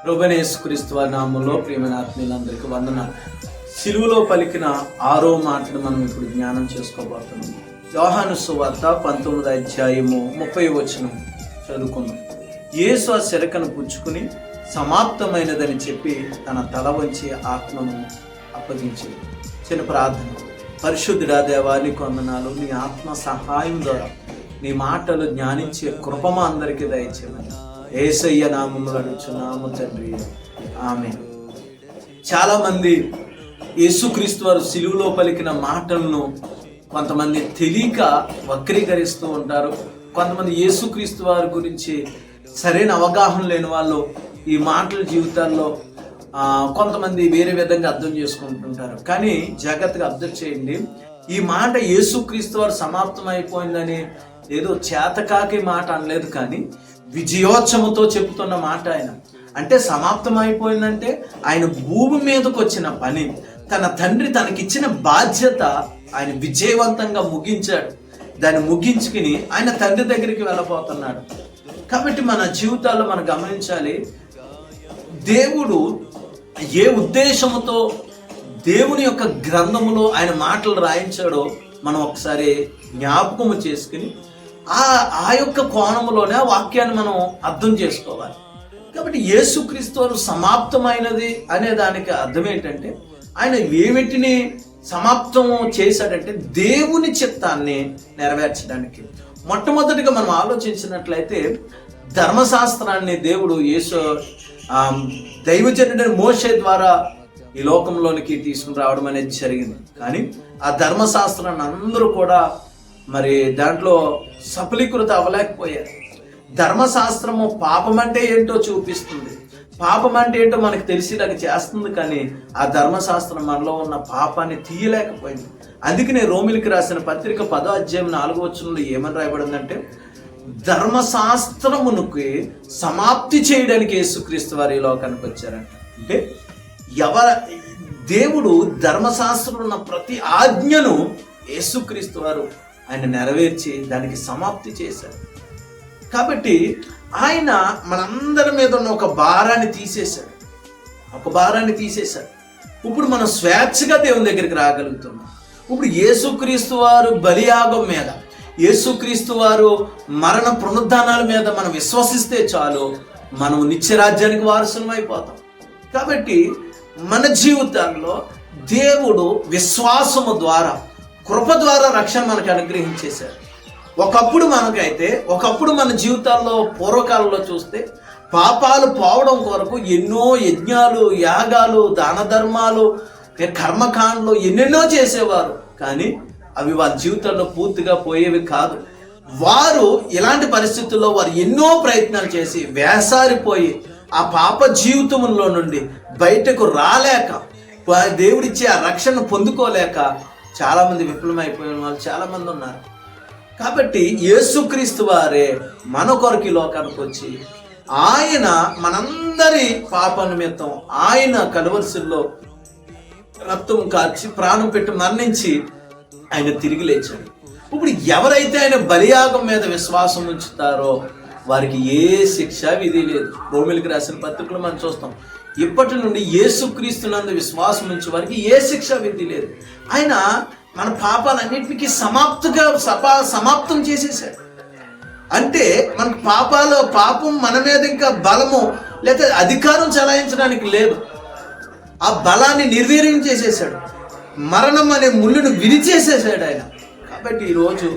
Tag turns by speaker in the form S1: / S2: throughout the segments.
S1: ప్రభువైన యేసుక్రీస్తు వారి నామములో ప్రియమైన ఆత్మీయులందరికీ వందనాలు. సిలువలో పలికిన 6వ మాటను మనం ఇప్పుడు జ్ఞానం చేసుకోబోతున్నాం. యోహాను సువార్త 19వ అధ్యాయము 30వ వచనం చదువుకుందాం. యేసు ఆ చెరకను పుచ్చుకుని సమాప్తమైనదని చెప్పి తన తల వంచి ఆత్మను అప్పగించింది. చిన్న ప్రార్థన. పరిశుద్ధుడా దేవా, నీకు వందనాలు. నీ ఆత్మ సహాయం ద్వారా నీ మాటలు జ్ఞానించే కృప మా అందరికీ దయచేయమని యేసయ్య నామములో అడుగుచున్నాము తండ్రి, ఆమేన్. చాలా మంది యేసుక్రీస్తు వారు సిలువలో పలికిన మాటలను కొంతమంది తెలియక వక్రీకరిస్తూ ఉంటారు. కొంతమంది యేసుక్రీస్తు వారి గురించి సరైన అవగాహన లేని వాళ్ళు ఈ మాటల జీవితాల్లో కొంతమంది వేరే విధంగా అర్థం చేసుకుంటుంటారు. కానీ జాగ్రత్తగా అర్థం చేయండి, ఈ మాట యేసుక్రీస్తు వారు సమాప్తం అయిపోయిందని ఏదో చేతకాకి మాట అనలేదు, కానీ విజయోత్సవంతో చెబుతున్న మాట. ఆయన అంటే సమాప్తం అయిపోయిందంటే ఆయన భూమి మీదకి వచ్చిన పని, తన తండ్రి తనకిచ్చిన బాధ్యత ఆయన విజయవంతంగా ముగించాడు. దాన్ని ముగించుకుని ఆయన తండ్రి దగ్గరికి వెళ్ళబోతున్నాడు. కాబట్టి మన జీవితాల్లో మనం గమనించాలి, దేవుడు ఏ ఉద్దేశముతో దేవుని యొక్క గ్రంథములో ఆయన మాటలు రాయించాడో మనం ఒకసారి జ్ఞాపకము చేసుకుని ఆ యొక్క కోణములోనే ఆ వాక్యాన్ని మనం అర్థం చేసుకోవాలి. కాబట్టి యేసుక్రీస్తు వారు సమాప్తమైనది అనే దానికి అర్థం ఏంటంటే, ఆయన ఏమిటిని సమాప్తం చేశాడంటే దేవుని చిత్తాన్ని నెరవేర్చడానికి. మొట్టమొదటిగా మనం ఆలోచించినట్లయితే ధర్మశాస్త్రాన్ని దేవుడు దైవజనుడైన మోషే ద్వారా ఈ లోకంలోనికి తీసుకుని రావడం అనేది జరిగింది. కానీ ఆ ధర్మశాస్త్రాన్ని అందరూ కూడా మరి దాంట్లో సఫలీకృత అవ్వలేకపోయారు. ధర్మశాస్త్రము పాపం అంటే ఏంటో చూపిస్తుంది, పాపం అంటే ఏంటో మనకు తెలిసేలాగా చేస్తుంది, కానీ ఆ ధర్మశాస్త్రం మనలో ఉన్న పాపాన్ని తీయలేకపోయింది. అందుకనే రోమిలికి రాసిన పత్రిక 10వ అధ్యాయం 4వ వచనంలో ఏమని రాయబడిందంటే, ధర్మశాస్త్రమునికి సమాప్తి చేయడానికి యేసుక్రీస్తు వారు ఈ లోకానికి వచ్చారంట. అంటే దేవుడు ధర్మశాస్త్రంలో ఉన్న ప్రతి ఆజ్ఞను యేసుక్రీస్తు వారు ఆయన నెరవేర్చి దానికి సమాప్తి చేశారు. కాబట్టి ఆయన మనందరి మీద ఉన్న ఒక భారాన్ని తీసేశాడు. ఇప్పుడు మనం స్వేచ్ఛగా దేవుని దగ్గరికి రాగలుగుతున్నాం. ఇప్పుడు యేసుక్రీస్తు వారు బలియాగం మీద, యేసుక్రీస్తు వారు మరణ పునరుద్ధానాల మీద మనం విశ్వసిస్తే చాలు, మనం నిత్యరాజ్యానికి వారసులం అయిపోతాం. కాబట్టి మన జీవితాల్లో దేవుడు విశ్వాసము ద్వారా, కృప ద్వారా రక్షణ మనకు అనుగ్రహించేశారు. ఒకప్పుడు మన జీవితాల్లో పూర్వకాలంలో చూస్తే పాపాలు పోవడం కొరకు ఎన్నో యజ్ఞాలు, యాగాలు, దాన ధర్మాలు, కర్మకాండలు ఎన్నెన్నో చేసేవారు. కానీ అవి వారి జీవితాల్లో పూర్తిగా పోయేవి కాదు. వారు ఇలాంటి పరిస్థితుల్లో వారు ఎన్నో ప్రయత్నాలు చేసి వేసారిపోయి ఆ పాప జీవితంలో నుండి బయటకు రాలేక, దేవుడిచ్చే ఆ రక్షణ పొందుకోలేక చాలామంది విఫలమైపోయిన వాళ్ళు చాలామంది ఉన్నారు. కాబట్టి యేసుక్రీస్తు వారే మన కొరకు ఈ లోకానికి వచ్చి ఆయన మనందరి పాప నిమిత్తం ఆయన కలువరిశిలో రక్తం కార్చి ప్రాణం పెట్టి మరణించి ఆయన తిరిగి లేచాడు. ఇప్పుడు ఎవరైతే ఆయన బలియాగం మీద విశ్వాసం ఉంచుతారో వారికి ఏ శిక్ష విధి లేదు. రోమిలికి రాసిన పత్రికలు మనం చూస్తాం, ఇప్పటి నుండి యేసుక్రీస్తునందు విశ్వాసం ఉంచే వారికి ఏ శిక్ష విధి లేదు. ఆయన మన పాపాలన్నింటికి సమాప్తం చేసేసాడు. అంటే మనకు పాపం మన మీద ఇంకా బలము లేదా అధికారం చలాయించడానికి లేదు. ఆ బలాన్ని నిర్వీర్యం చేసేసాడు. మరణం అనే ముళ్ళును విరిచేసేసాడు ఆయన. కాబట్టి ఈరోజు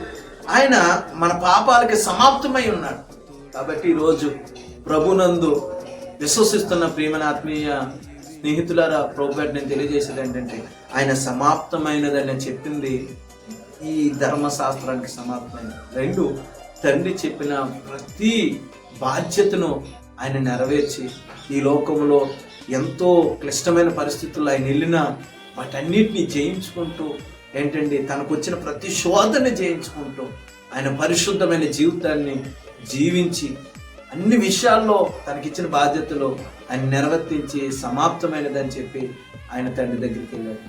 S1: ఆయన మన పాపాలకి సమాప్తమై ఉన్నాడు. కాబట్టి ఈరోజు ప్రభునందు విశ్వసిస్తున్న ప్రియమైన ఆత్మీయ స్నేహితులారా, ప్రభువుకి నేను తెలియజేసేది ఏంటంటే, ఆయన సమాప్తమైనదని చెప్పింది ఈ ధర్మశాస్త్రానికి సమాప్తమైనది. 2, తండ్రి చెప్పిన ప్రతి బాధ్యతను ఆయన నెరవేర్చి ఈ లోకంలో ఎంతో క్లిష్టమైన పరిస్థితుల్లో ఆయన వెళ్ళినా వాటన్నిటిని జయించుకుంటూ ఏంటండి తనకు వచ్చిన ప్రతి శోధనని జయించుకుంటూ ఆయన పరిశుద్ధమైన జీవితాన్ని జీవించి అన్ని విషయాల్లో తనకిచ్చిన బాధ్యతలు ఆయన నిర్వర్తించి సమాప్తమైనదని చెప్పి ఆయన తండ్రి దగ్గరికి వెళ్ళాడు.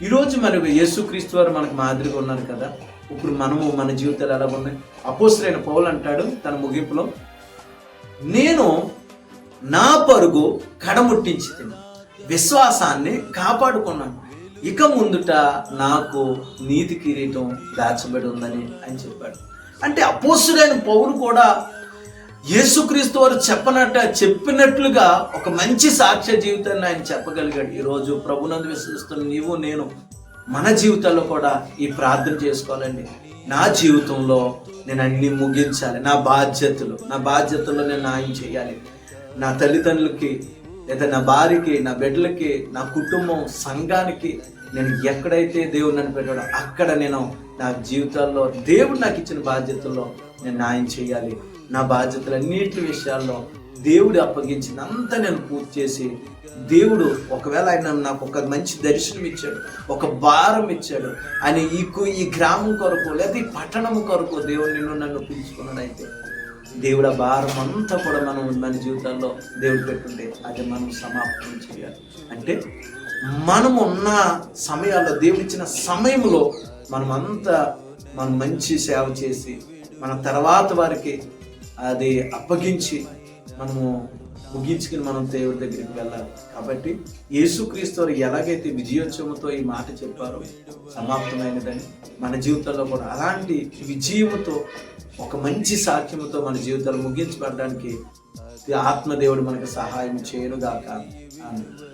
S1: ఈరోజు మరి యేసుక్రీస్తు వారు మనకు మాదిరిగా ఉన్నారు కదా. ఇప్పుడు మనము మన జీవితాలు ఎలా ఉన్నాయి? అపోస్తలుడైన పౌలు అంటాడు తన ముగింపులో, నేను నా పరుగు కడముట్టించి తిని విశ్వాసాన్ని కాపాడుకున్నాను. ఇక ముందుట నాకు నీతి కిరీటం దాచబడి ఉందని అని చెప్పాడు. అంటే అపోస్తుడైన పౌలు కూడా యేసుక్రీస్తు వారు చెప్పినట్లుగా ఒక మంచి సాక్ష్య జీవితాన్ని ఆయన చెప్పగలిగాడు. ఈరోజు ప్రభునందు విశ్వసిస్తున్న నీవు నేను మన జీవితాల్లో కూడా ఈ ప్రార్థన చేసుకోవాలండి. నా జీవితంలో నేను అన్ని ముగించాలి, నా బాధ్యతల్లో నేను న్యాయం చేయాలి. నా తల్లిదండ్రులకి లేదా నా భార్యకి, నా బిడ్డలకి, నా కుటుంబం, సంఘానికి నేను ఎక్కడైతే దేవుడు నన్ను పెట్టాడో అక్కడ నేను నా జీవితాల్లో దేవుడు నాకు ఇచ్చిన బాధ్యతల్లో నేను న్యాయం చేయాలి. నా బాధ్యతలన్నిటి విషయాల్లో దేవుడు అప్పగించినంత నేను పూర్తి చేసి, దేవుడు ఒకవేళ ఆయన నాకు ఒక మంచి దర్శనం ఇచ్చాడు, ఒక భారం ఇచ్చాడు, ఆయన ఈ గ్రామం కొరకు లేదా ఈ పట్టణం కొరకు దేవుడు నన్ను పిలుచుకున్నాడైతే దేవుడు ఆ భారం అంతా కూడా మన జీవితాల్లో దేవుడు పెట్టుంటే అది మనం సమాప్తం చేయాలి. అంటే మనము ఉన్న సమయాల్లో దేవుడిచ్చిన సమయంలో మనం మంచి సేవ చేసి మన తర్వాత వారికి అది అప్పగించి మనము ముగించుకుని మనం దేవుడి దగ్గరికి వెళ్ళాలి. కాబట్టి యేసుక్రీస్తు వారు ఎలాగైతే విజయోత్సవంతో ఈ మాట చెప్పారో సమాప్తమైనదని మన జీవితంలో కూడా అలాంటి విజయముతో ఒక మంచి సాక్ష్యముతో మన జీవితాలు ముగించబడడానికి ఆత్మదేవుడు మనకు సహాయం చేయనుగాక. ఆమేన్.